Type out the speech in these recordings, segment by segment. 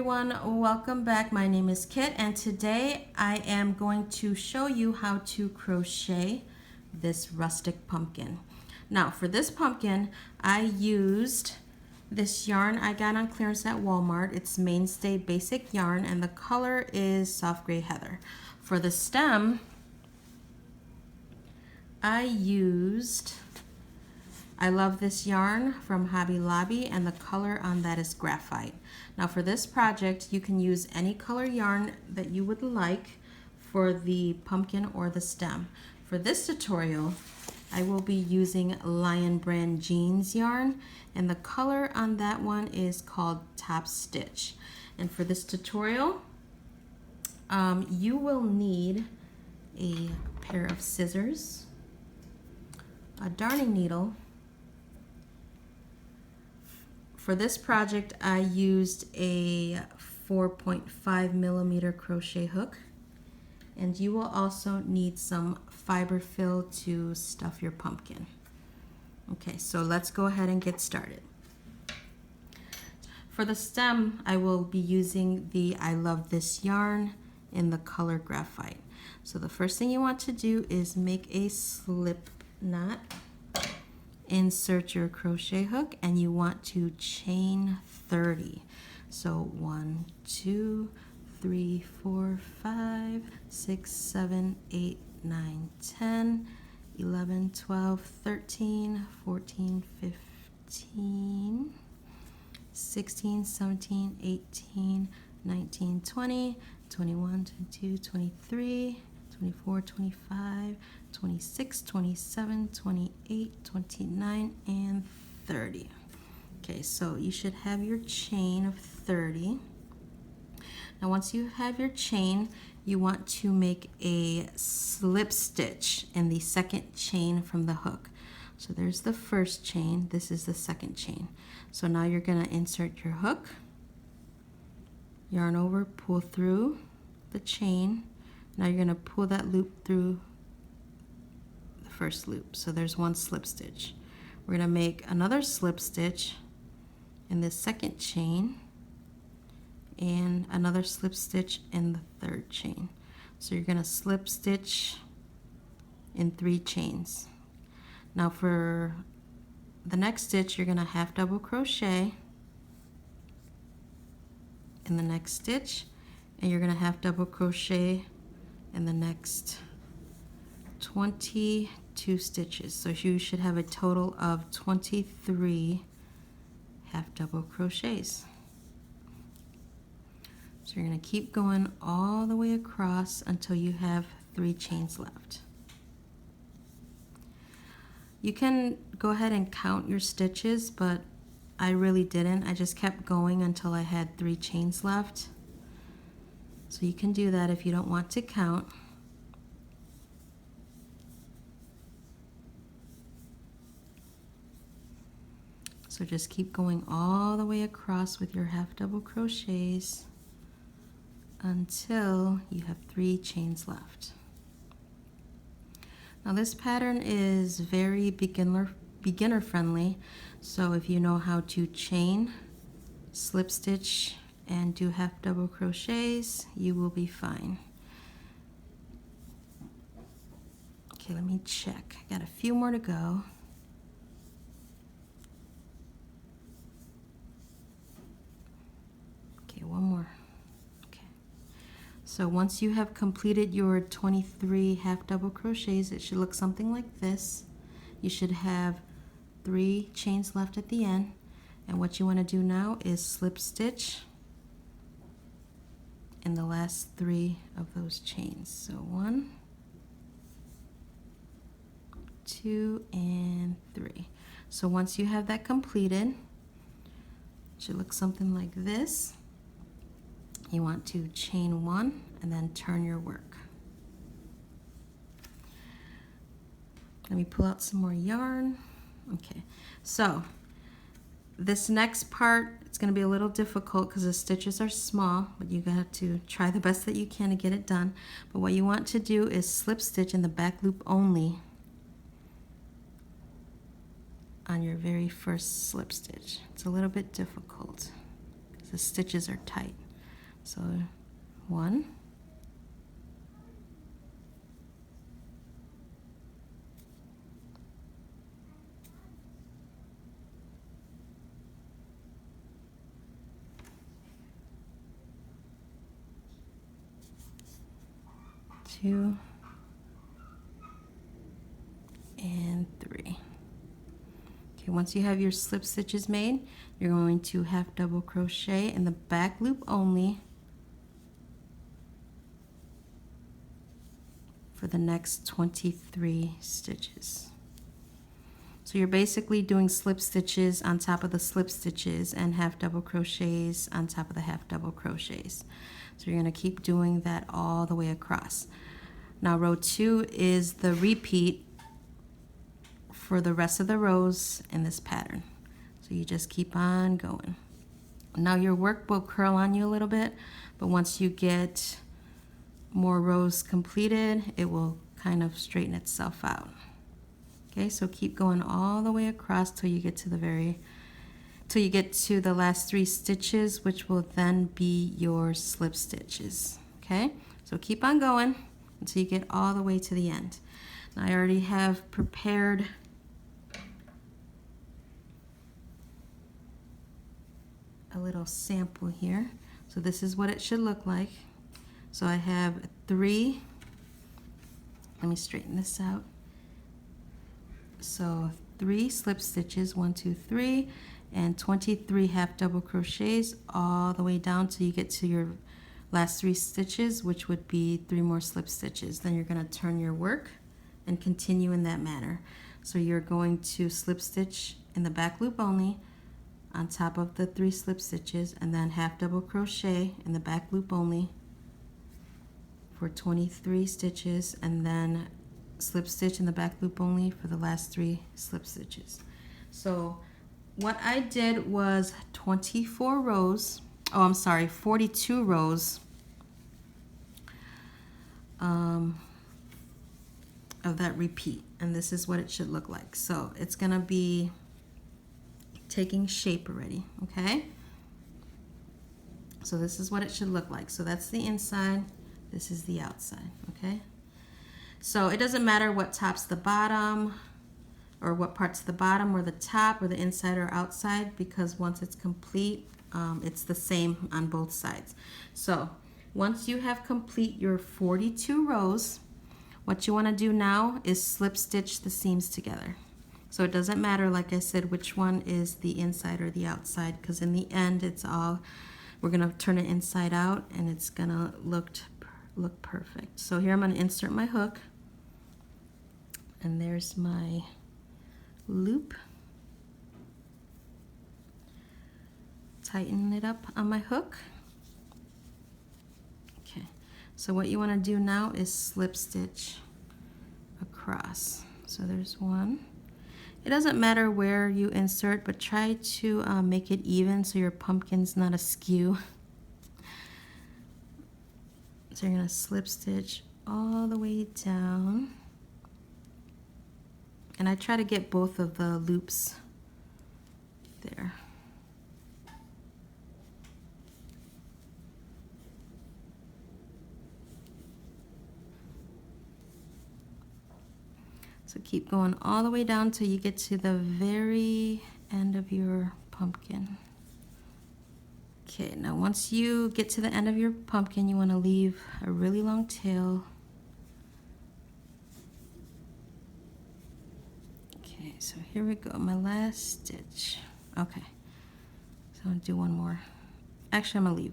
everyone, welcome back. My name is Kit and today I am going to show you how to crochet this rustic pumpkin. Now for this pumpkin I used this yarn I got on clearance at Walmart. It's Mainstay Basic Yarn and the color is Soft Gray Heather. For the stem I love this yarn from Hobby Lobby and the color on that is graphite. Now for this project you can use any color yarn that you would like for the pumpkin or the stem. For this tutorial I will be using Lion Brand Jeans yarn and the color on that one is called Top Stitch. And for this tutorial you will need a pair of scissors, a darning needle. For this project, I used a 4.5 millimeter crochet hook, and you will also need some fiber fill to stuff your pumpkin. Okay, so let's go ahead and get started. For the stem, I will be using the I Love This yarn in the color graphite. So the first thing you want to do is make a slip knot. Insert your crochet hook and you want to chain 30. So 1, 2, 3, 4, 5, 6, 7, 8, 9, 10, 11, 12, 13, 14, 15, 16, 17, 18, 19, 20, 21, 22, 23, 24, 25, 26, 27, 28, 29, and 30. Okay, so you should have your chain of 30. Now once you have your chain, you want to make a slip stitch in the second chain from the hook. So there's the first chain, this is the second chain. So now you're going to insert your hook, yarn over, pull through the chain. Now you're going to pull that loop through the first loop. So there's one slip stitch. We're going to make another slip stitch in the second chain and another slip stitch in the third chain. So you're going to slip stitch in 3 chains. Now for the next stitch, you're going to half double crochet in the next stitch, and you're going to half double crochet in the next 22 stitches. So you should have a total of 23 half double crochets. So you're going to keep going all the way across until you have 3 chains left. You can go ahead and count your stitches, but I really didn't. I just kept going until I had 3 chains left. So you can do that if you don't want to count. So just keep going all the way across with your half double crochets until you have 3 chains left. Now this pattern is very beginner friendly, so if you know how to chain, slip stitch, and do half double crochets, you will be fine. Okay, let me check. I got a few more to go. Okay, one more. Okay. So once you have completed your 23 half double crochets, it should look something like this. You should have 3 chains left at the end. And what you want to do now is slip stitch in the last 3 of those chains. So 1, 2, and 3. So once you have that completed, it should look something like this. You want to chain 1 and then turn your work. Let me pull out some more yarn. Okay, so this next part, it's going to be a little difficult because the stitches are small, but you got to try the best that you can to get it done. But what you want to do is slip stitch in the back loop only on your very first slip stitch. It's a little bit difficult because the stitches are tight. So 1, 2, and 3. Okay, once you have your slip stitches made, you're going to half double crochet in the back loop only for the next 23 stitches. So you're basically doing slip stitches on top of the slip stitches and half double crochets on top of the half double crochets. So you're going to keep doing that all the way across. Now row 2 is the repeat for the rest of the rows in this pattern. So you just keep on going. Now your work will curl on you a little bit, but once you get more rows completed, it will kind of straighten itself out. Okay, so keep going all the way across till you get to the last 3 stitches, which will then be your slip stitches. Okay, so keep on going until you get all the way to the end. Now I already have prepared a little sample here. So this is what it should look like. So I have 3, let me straighten this out. So 3 slip stitches, 1, 2, 3, and 23 half double crochets all the way down till you get to your last 3 stitches, which would be 3 more slip stitches. Then you're going to turn your work and continue in that manner. So you're going to slip stitch in the back loop only on top of the 3 slip stitches, and then half double crochet in the back loop only for 23 stitches, and then slip stitch in the back loop only for the last 3 slip stitches. So what I did was 24 rows, 42 rows of that repeat, and this is what it should look like. So it's gonna be taking shape already, okay? So this is what it should look like. So that's the inside, this is the outside, okay? So it doesn't matter what tops the bottom or what parts the bottom or the top or the inside or outside, because once it's complete, it's the same on both sides. So once you have complete your 42 rows, what you want to do now is slip stitch the seams together. So it doesn't matter, like I said, which one is the inside or the outside, because in the end it's all, we're going to turn it inside out and it's going to look perfect. So here I'm going to insert my hook, and there's my loop. Tighten it up on my hook. Okay, so what you want to do now is slip stitch across. So there's 1. It doesn't matter where you insert, but try to make it even so your pumpkin's not askew. So you're going to slip stitch all the way down. And I try to get both of the loops there. So keep going all the way down till you get to the very end of your pumpkin. Okay, now once you get to the end of your pumpkin, you want to leave a really long tail. Okay, so here we go, my last stitch. Okay, so I'm gonna do one more. Actually, I'm gonna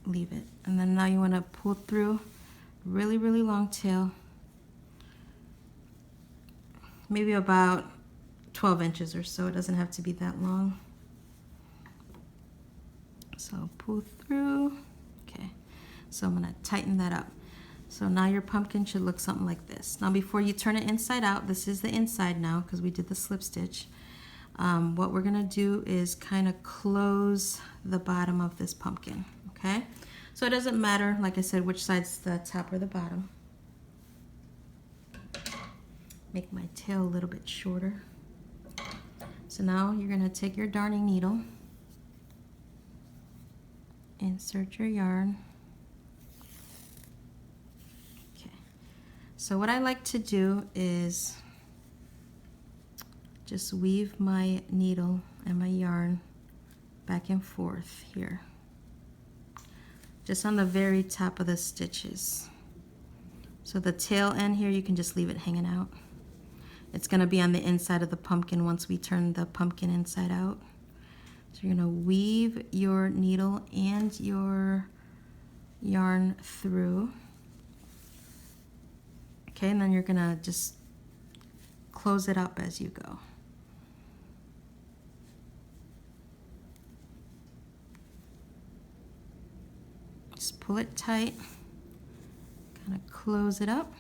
leave it. And then now you want to pull through really, really long tail. Maybe about 12 inches or so. It doesn't have to be that long. So pull through. Okay, so I'm gonna tighten that up. So now your pumpkin should look something like this. Now before you turn it inside out, this is the inside now because we did the slip stitch. What we're gonna do is kind of close the bottom of this pumpkin, okay? So it doesn't matter, like I said, which side's the top or the bottom. Make my tail a little bit shorter. So now you're gonna take your darning needle insert your yarn. Okay, so what I like to do is just weave my needle and my yarn back and forth here, just on the very top of the stitches. So the tail end here, you can just leave it hanging out. It's going to be on the inside of the pumpkin once we turn the pumpkin inside out. So you're going to weave your needle and your yarn through. Okay, and then you're going to just close it up as you go. Just pull it tight, kind of close it up.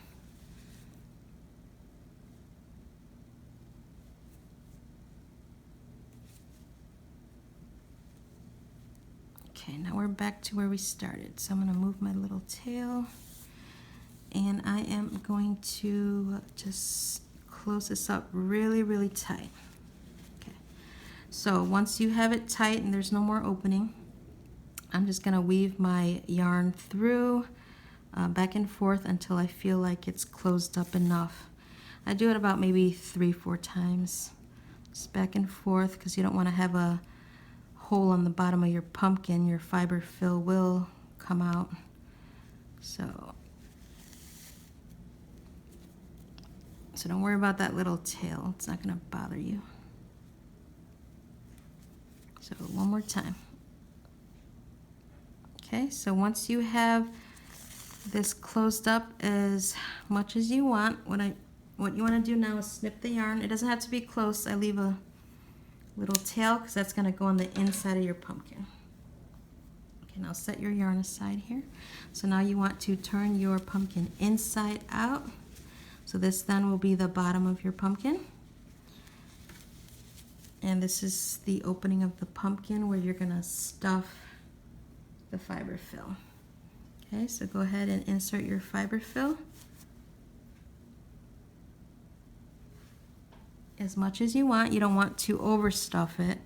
Okay, now we're back to where we started. So I'm going to move my little tail, and I am going to just close this up really, really tight. Okay, so once you have it tight and there's no more opening, I'm just going to weave my yarn through back and forth until I feel like it's closed up enough. I do it about maybe 3-4 times. Just back and forth, because you don't want to have a hole on the bottom of your pumpkin. Your fiber fill will come out. So don't worry about that little tail. It's not going to bother you. So one more time. Okay, so once you have this closed up as much as you want, what you want to do now is snip the yarn. It doesn't have to be close. I leave a little tail because that's going to go on the inside of your pumpkin. Okay, now set your yarn aside here. So now you want to turn your pumpkin inside out. So this then will be the bottom of your pumpkin. And this is the opening of the pumpkin where you're going to stuff the fiber fill. Okay, so go ahead and insert your fiber fill as much as you want. You don't want to overstuff it,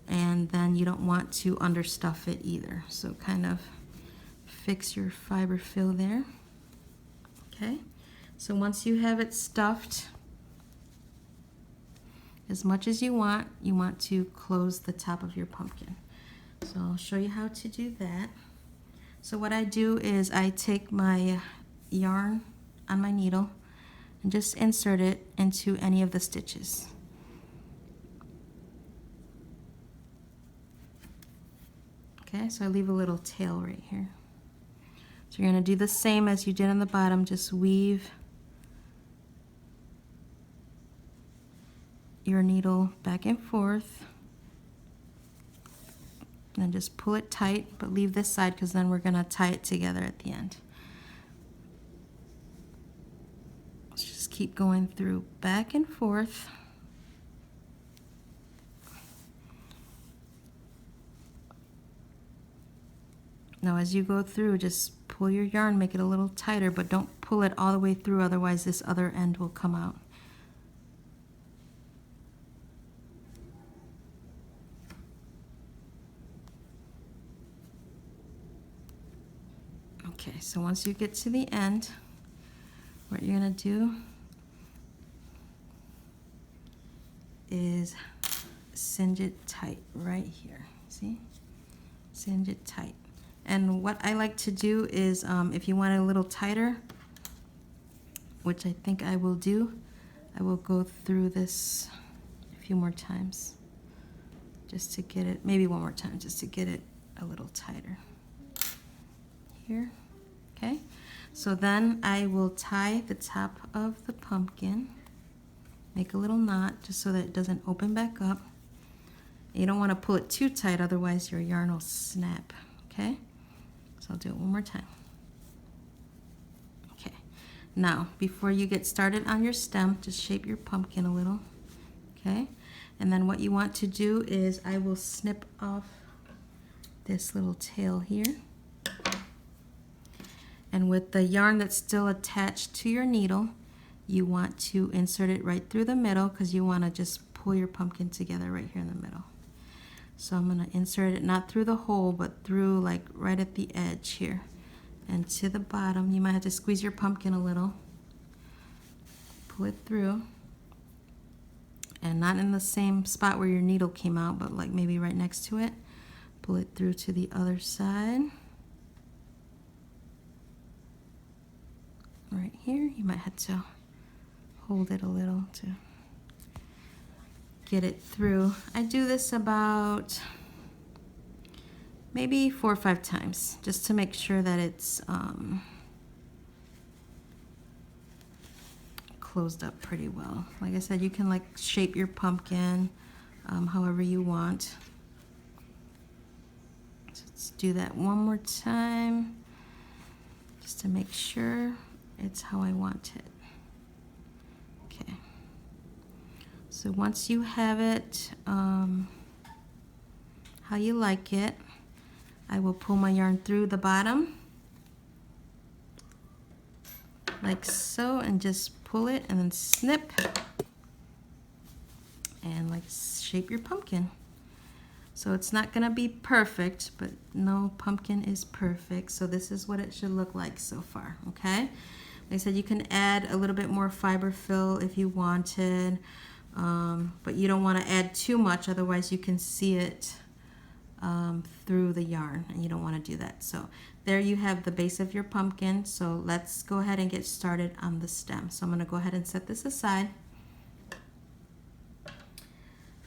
and then you don't want to understuff it either. So kind of fix your fiber fill there. Okay, so once you have it stuffed as much as you want to close the top of your pumpkin. So I'll show you how to do that. So what I do is I take my yarn on my needle and just insert it into any of the stitches. Okay, so I leave a little tail right here. So you're going to do the same as you did on the bottom, just weave your needle back and forth. And then just pull it tight, but leave this side because then we're going to tie it together at the end. Let's just keep going through back and forth. Now as you go through, just pull your yarn, make it a little tighter, but don't pull it all the way through, otherwise this other end will come out. Okay, so once you get to the end, what you're going to do is singe it tight right here. See? Singe it tight. And what I like to do is, if you want it a little tighter, which I think I will do, I will go through this a few more times just to get it, maybe one more time, just to get it a little tighter. Here. Okay, so then I will tie the top of the pumpkin, make a little knot just so that it doesn't open back up. You don't want to pull it too tight, otherwise your yarn will snap. Okay, so I'll do it one more time. Okay, now before you get started on your stem, just shape your pumpkin a little. Okay, and then what you want to do is I will snip off this little tail here. And with the yarn that's still attached to your needle, you want to insert it right through the middle because you want to just pull your pumpkin together right here in the middle. So I'm going to insert it not through the hole, but through like right at the edge here. And to the bottom, you might have to squeeze your pumpkin a little. Pull it through. And not in the same spot where your needle came out, but like maybe right next to it. Pull it through to the other side. Right here, you might have to hold it a little to get it through. I do this about maybe 4 or 5 times just to make sure that it's closed up pretty well. Like I said, you can like shape your pumpkin however you want. So let's do that one more time just to make sure it's how I want it. Okay. So once you have it how you like it, I will pull my yarn through the bottom like so and just pull it and then snip and like shape your pumpkin. So it's not gonna be perfect, but no pumpkin is perfect. So this is what it should look like so far, okay? Like I said, you can add a little bit more fiber fill if you wanted, but you don't want to add too much, otherwise you can see it through the yarn, and you don't want to do that. So there you have the base of your pumpkin. So let's go ahead and get started on the stem. So I'm going to go ahead and set this aside.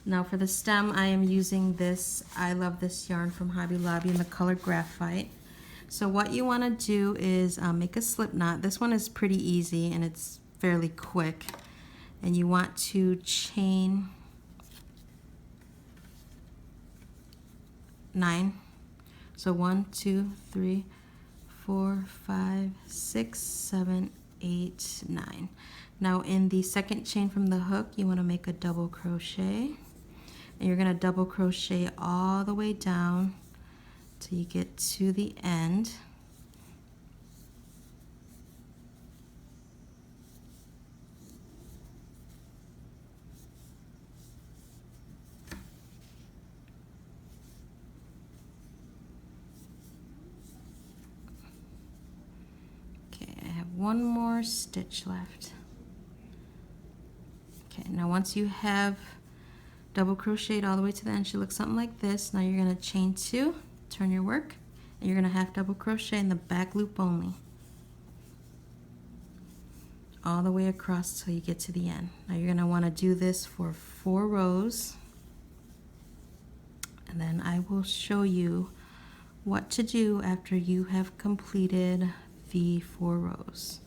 Now for the stem, I am using this I Love This yarn from Hobby Lobby in the color Graphite. So what you want to do is make a slip knot. This one is pretty easy and it's fairly quick. And you want to chain 9. So 1, 2, 3, 4, 5, 6, 7, 8, 9. Now in the second chain from the hook, you want to make a double crochet. And you're going to double crochet all the way down till you get to the end. Okay, I have one more stitch left. Okay, now once you have double crocheted all the way to the end, should look something like this. Now you're going to chain 2, turn your work, and you're going to half double crochet in the back loop only, all the way across till you get to the end. Now you're going to want to do this for 4 rows, and then I will show you what to do after you have completed the 4 rows.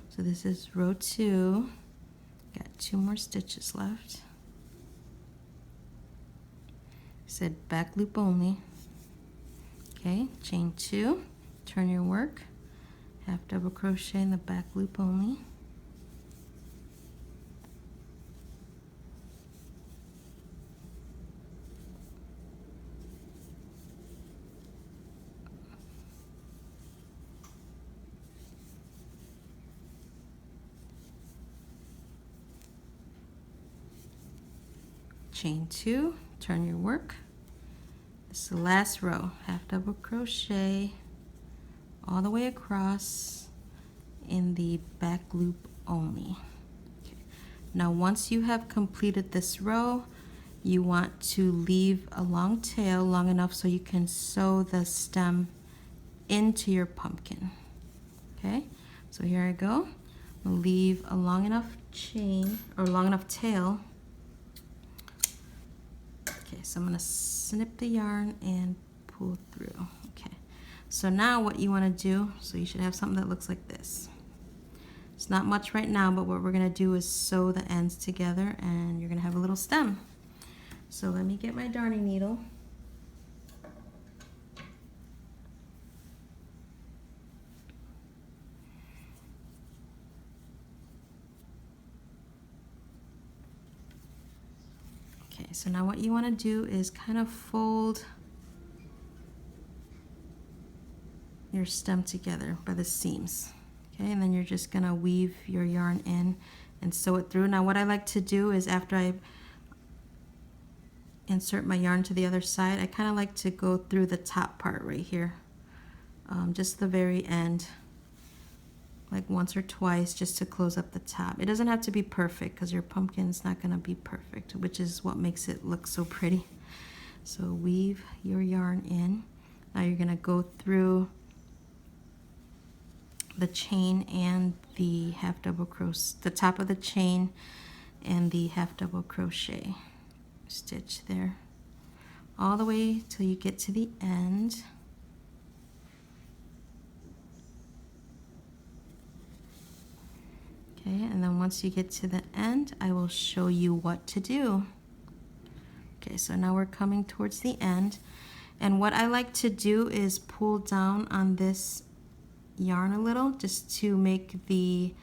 So this is row 2, got 2 more stitches left. Said back loop only. Okay, chain 2, turn your work, half double crochet in the back loop only. Chain 2, turn your work. This is the last row, half double crochet all the way across in the back loop only. Okay. Now once you have completed this row, you want to leave a long tail long enough so you can sew the stem into your pumpkin. Okay, so here I go. I'll leave a long enough chain or long enough tail. Okay, so I'm going to snip the yarn and pull through. Okay, so now what you want to do, so you should have something that looks like this. It's not much right now, but what we're going to do is sew the ends together and you're going to have a little stem. So let me get my darning needle. Okay, so now what you want to do is kind of fold your stem together by the seams. Okay, and then you're just going to weave your yarn in and sew it through. Now what I like to do is after I insert my yarn to the other side, I kind of like to go through the top part right here, just the very end, like once or twice, just to close up the top. It doesn't have to be perfect because your pumpkin's not going to be perfect, which is what makes it look so pretty. So weave your yarn in. Now you're going to go through the chain and the half double crochet, the top of the chain and the half double crochet stitch there, all the way till you get to the end. Okay, and then once you get to the end, I will show you what to do. Okay, so now we're coming towards the end, and what I like to do is pull down on this yarn a little just to make the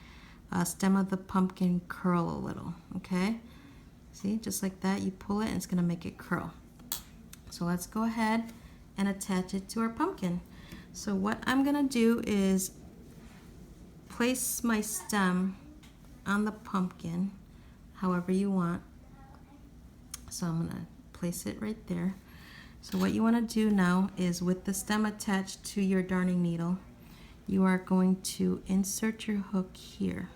stem of the pumpkin curl a little. Okay, see, just like that, you pull it and it's gonna make it curl. So let's go ahead and attach it to our pumpkin. So what I'm gonna do is place my stem on the pumpkin however you want. So I'm gonna place it right there. So what you want to do now is, with the stem attached to your darning needle, you are going to insert your hook here,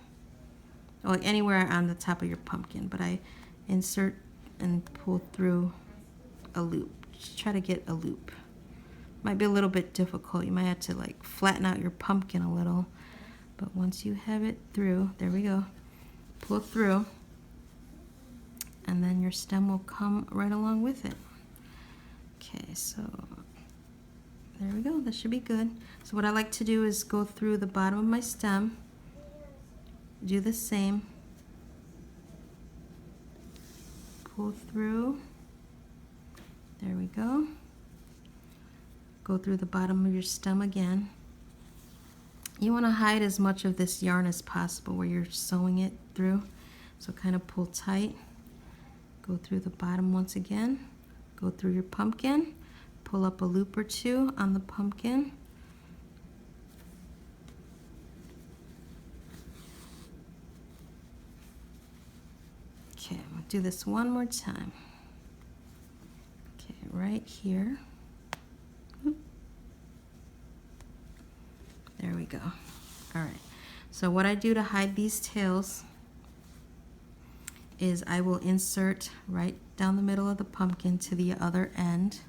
or anywhere on the top of your pumpkin, but I insert and pull through a loop. Just try to get a loop. Might be a little bit difficult. You might have to like flatten out your pumpkin a little, but once you have it through, there we go, pull through, and then your stem will come right along with it. Okay, so there we go, that should be good. So what I like to do is go through the bottom of my stem, do the same, pull through, there we go, go through the bottom of your stem again. You want to hide as much of this yarn as possible where you're sewing it through, so kind of pull tight, go through the bottom once again, go through your pumpkin, pull up a loop or two on the pumpkin, okay, I'm gonna do this one more time. Okay, right here. Oop. There we go. All right, so what I do to hide these tails is I will insert right down the middle of the pumpkin to the other end.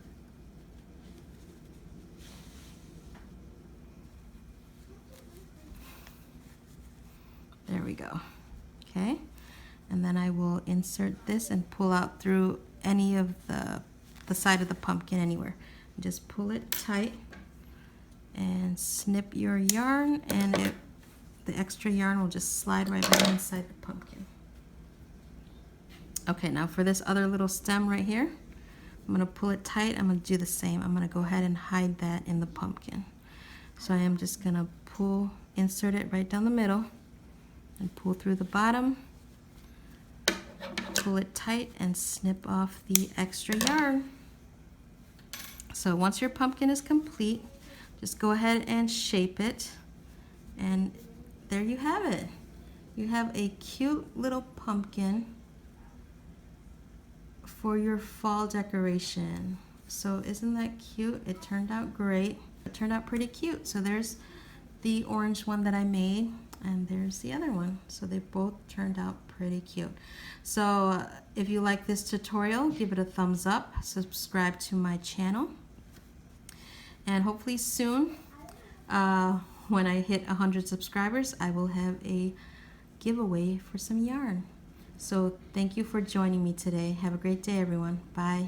There we go. Okay, and then I will insert this and pull out through any of the side of the pumpkin anywhere. Just pull it tight and snip your yarn, and the extra yarn will just slide right back inside the pumpkin. Okay, now for this other little stem right here, I'm going to pull it tight. I'm going to do the same. I'm going to go ahead and hide that in the pumpkin. So I am just going to insert it right down the middle and pull through the bottom, pull it tight, and snip off the extra yarn. So once your pumpkin is complete, just go ahead and shape it, and there you have it. You have a cute little pumpkin for your fall decoration. So isn't that cute? It turned out great. It turned out pretty cute. So there's the orange one that I made, and there's the other one. So they both turned out pretty cute. So if you like this tutorial, give it a thumbs up, subscribe to my channel, and hopefully soon, when I hit 100 subscribers, I will have a giveaway for some yarn. So thank you for joining me today. Have a great day, everyone. Bye.